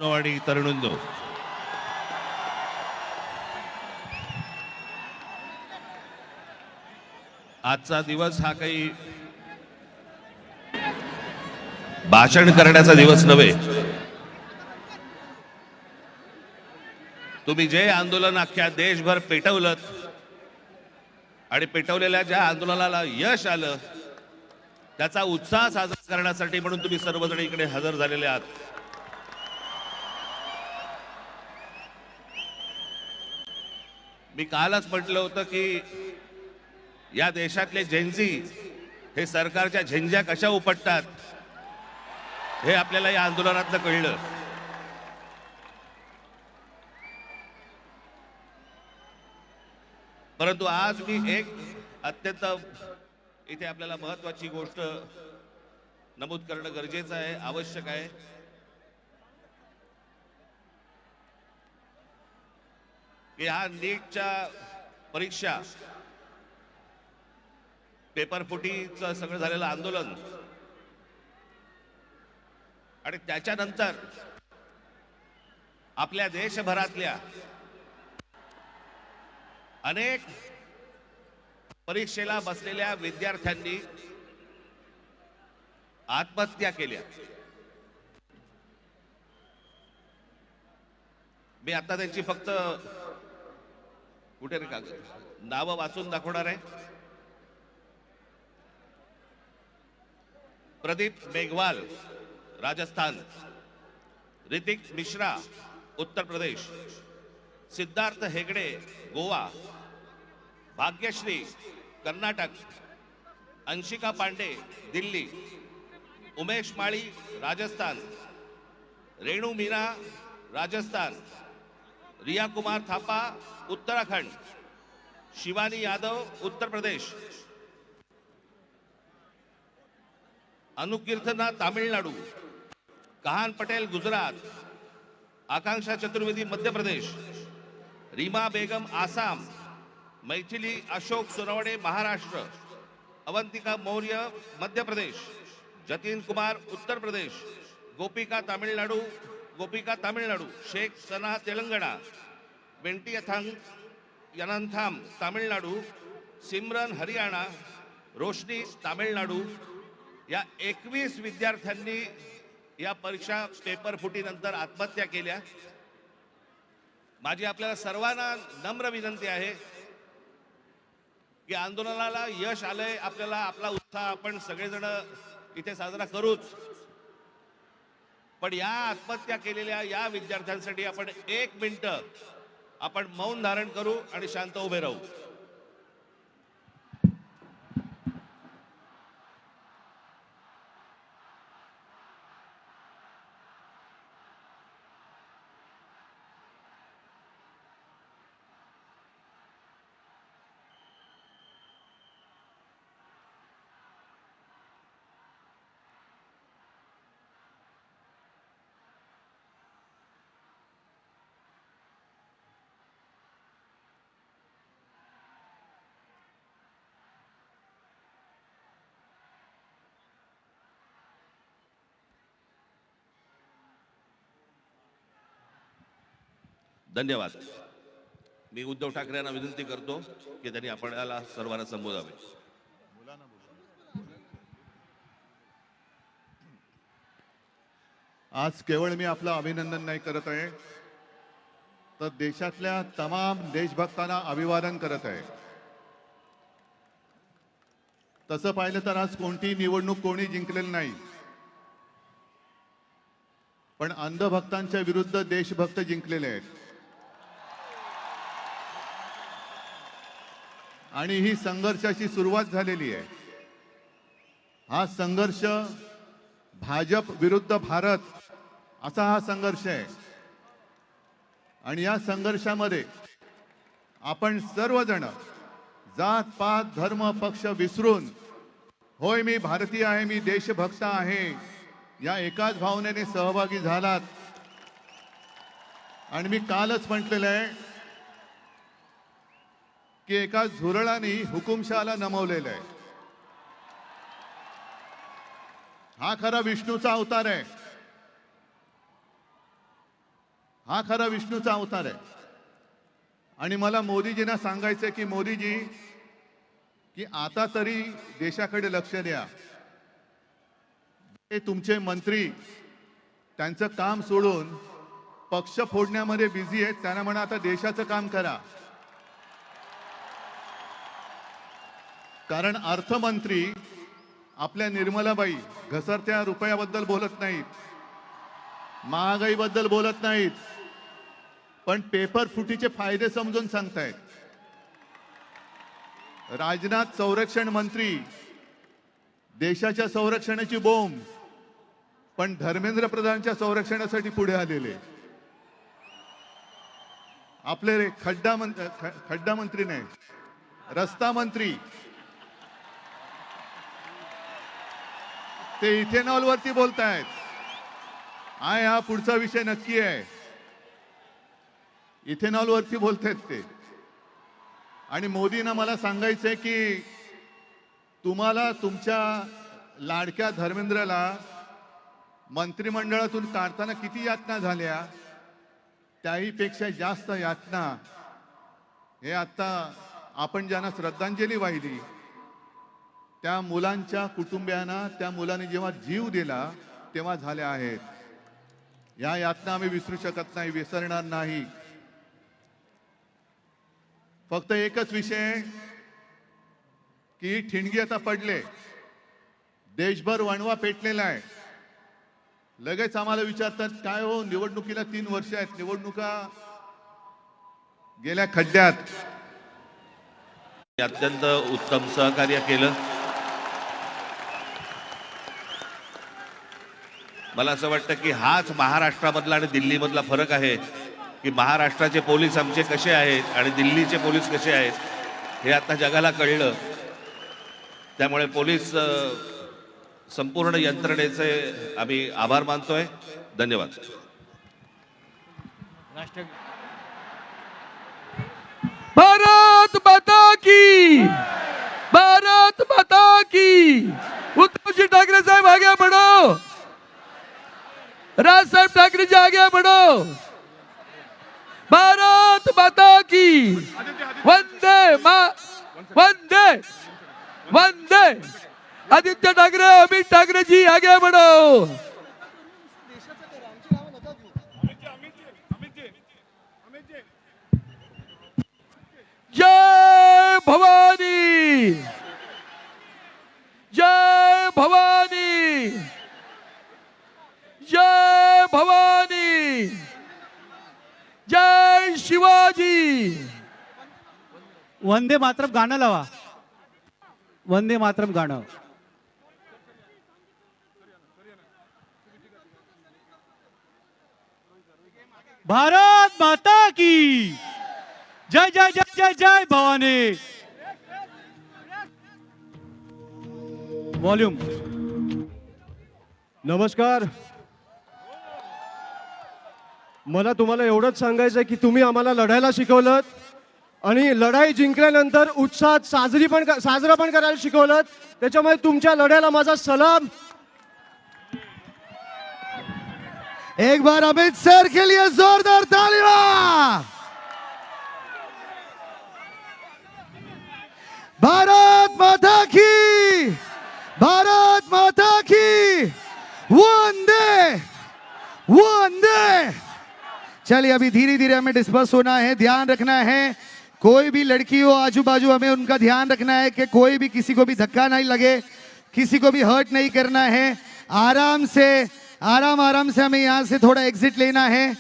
आणि तरुणींनो, आजचा दिवस हा काही भाषण करण्याचा दिवस नव्हे. तुम्ही जे आंदोलन अख्ख्या देशभर पेटवलं आणि पेटवलेल्या ज्या आंदोलनाला यश आलं त्याचा उत्साह साजरा करण्यासाठी म्हणून तुम्ही सर्वजण इकडे हजर झालेले आहात. मी कालच म्हटलं होतं की या देशातले जेन्झी हे सरकारच्या झेंझ्या कशा उपटतात हे आपल्याला या आंदोलनातनं कळलं. परंतु आज मी एक अत्यंत इथे आपल्याला महत्वाची गोष्ट नमूद करणं गरजेचं आहे, आवश्यक आहे. की हा नीटच्या परीक्षा पेपर फुटीचं सगळं झालेलं आंदोलन आणि त्याच्यानंतर आपल्या देशभरातल्या अनेक परीक्षेला बसलेल्या विद्यार्थ्यांनी आत्महत्या केल्या. मी आता त्यांची फक्त कुठे नावं वाचून दाखवणार आहे. प्रदीप मेघवाल राजस्थान, ऋतिक मिश्रा उत्तर प्रदेश, सिद्धार्थ हेगडे गोवा, भाग्यश्री कर्नाटक, अंशिका पांडे दिल्ली, उमेश माळी राजस्थान, रेणू मीना राजस्थान, रिया कुमार थापा उत्तराखंड, शिवानी यादव उत्तर प्रदेश, अनुकीर्तना तामिळनाडू, कहान पटेल गुजरात, आकांक्षा चतुर्वेदी मध्य प्रदेश, रीमा बेगम आसाम, मैथिली अशोक सोनवणे महाराष्ट्र, अवंतिका मौर्य मध्य प्रदेश, जतीन कुमार उत्तर प्रदेश, गोपिका तामिळनाडू, शेख सना तेलंगणा, वेंटी यनंथाम तामिळनाडू, सिमरन हरियाणा, रोशनी तामिळनाडू या 21 विद्यार्थ्यांनी या परीक्षा पेपर फुटीनंतर आत्महत्या केल्या. माझी आपल्याला सर्वांना नम्र विनंती आहे की आंदोलनाला यश आलंय, आपल्याला आपला उत्साह आपण सगळेजण इथे साजरा करूच, पण या आत्महत्या केलेल्या या विद्यार्थ्यांसाठी आपण 1 मिनिट आपण मौन धारण करू आणि शांत उभे राहू. धन्यवाद. मी उद्धव ठाकरे यांना विनंती करतो की त्यांनी आपल्याला सर्वांना संबोधावे. आज केवळ मी आपलं अभिनंदन नाही करत आहे, तर देशातल्या तमाम देशभक्तांना अभिवादन करत आहे. तसं पाहिलं तर आज कोणती निवडणूक कोणी जिंकलेली नाही, पण अंधभक्तांच्या विरुद्ध देशभक्त जिंकलेले आहेत. आणि ही संघर्षाची सुरुवात झालेली आहे. हा संघर्ष भाजप विरुद्ध भारत असा हा संघर्ष आहे. आणि या संघर्षामध्ये आपण सर्वजण जात पात धर्म पक्ष विसरून, होय मी भारतीय आहे, मी देशभक्त आहे, या एकाच भावनेने सहभागी झालात. आणि मी कालच म्हटलेलं आहे की एका झुरळाने हुकुमशहाला नमवलेलं आहे. हा खरा विष्णूचा अवतार आहे. हा खरा विष्णूचा अवतार आहे. आणि मला मोदीजींना सांगायचंय की मोदीजी, की आता तरी देशाकडे लक्ष द्या. हे तुमचे मंत्री त्यांचं काम सोडून पक्ष फोडण्यामध्ये बिझी आहेत. त्यांना म्हणा आता देशाचं काम करा. कारण अर्थमंत्री आपल्या निर्मलाबाई घसरत्या रुपयाबद्दल बोलत नाहीत, महागाईबद्दल बोलत नाहीत, पण पेपर फुटीचे फायदे समजून सांगतायत. राजनाथ संरक्षण मंत्री देशाच्या संरक्षणाची बोंब, पण धर्मेंद्र प्रधानच्या संरक्षणासाठी पुढे आलेले. आपले खड्डा मंत्री नाही, रस्ता मंत्री ते इथेनॉल वरती बोलतायत. हा पुढचा विषय नक्की आहे. इथेनॉल वरती बोलतायत ते. आणि मोदींना मला सांगायचंय की तुम्हाला तुमच्या लाडक्या धर्मेंद्रला मंत्रिमंडळातून काढताना किती यातना झाल्या, त्याही पेक्षा जास्त यातना हे आता आपण ज्यांना श्रद्धांजली वाहिली त्या मुलांच्या कुटुंबियांना, त्या मुलांनी जेव्हा जीव दिला तेव्हा झाल्या आहेत. या यातना आम्ही विसरू शकत नाही, विसरणार नाही. फक्त एकच विषय की ठिणगी आता पडले, देशभर वणवा पेटलेला आहे. लगेच आम्हाला विचारतात काय हो, निवडणुकीला 3 वर्ष आहेत, निवडणुका गेल्या खड्ड्यात. अत्यंत उत्तम सहकार्य केलं. मला असं वाटतं की हाच महाराष्ट्रामधला आणि दिल्लीमधला फरक आहे की महाराष्ट्राचे पोलीस आमचे कसे आहेत आणि दिल्लीचे पोलीस कसे आहेत हे आता जगाला कळलं. त्यामुळे पोलीस संपूर्ण यंत्रणेचे आम्ही आभार मानतोय. धन्यवाद. भारत माता की, भारत माता की. उद्धवजी ठाकरे साहेब आगे बढ़ो, राज साहेब ठाकरे जी आगे बढ़ो. भारत माता की. वंदे वंदे वंदे. आदित्य ठाकरे, अमित ठाकरे जी आगे बढ़ो. जय भवानी, जय भवानी, जय भवानी, जय शिवाजी. वंदे मातरम गाणं लावा. वंदे मातरम गाणं. भारत माता की जय जय जय जय जय भवानी. वॉल्यूम. नमस्कार. मला तुम्हाला एवढंच सांगायचं की तुम्ही आम्हाला लढायला शिकवलं आणि लढाई जिंकल्यानंतर उत्साहात साजरा पण करायला शिकवलं. त्याच्यामुळे तुमच्या लढ्याला माझा सलाम. एक बार अमित सर के लिए जोरदार तालियां. भारत माता की, भारत माता की. वंदे वंदे. चलिए अभी धीरे धीरे हमें डिस्पर्स होना है, ध्यान रखना है. कोई भी लड़की हो आजू बाजू, हमें उनका ध्यान रखना है कि कोई भी किसी को भी धक्का नहीं लगे, किसी को भी हर्ट नहीं करना है. आराम से हमें यहाँ से थोड़ा एग्जिट लेना है.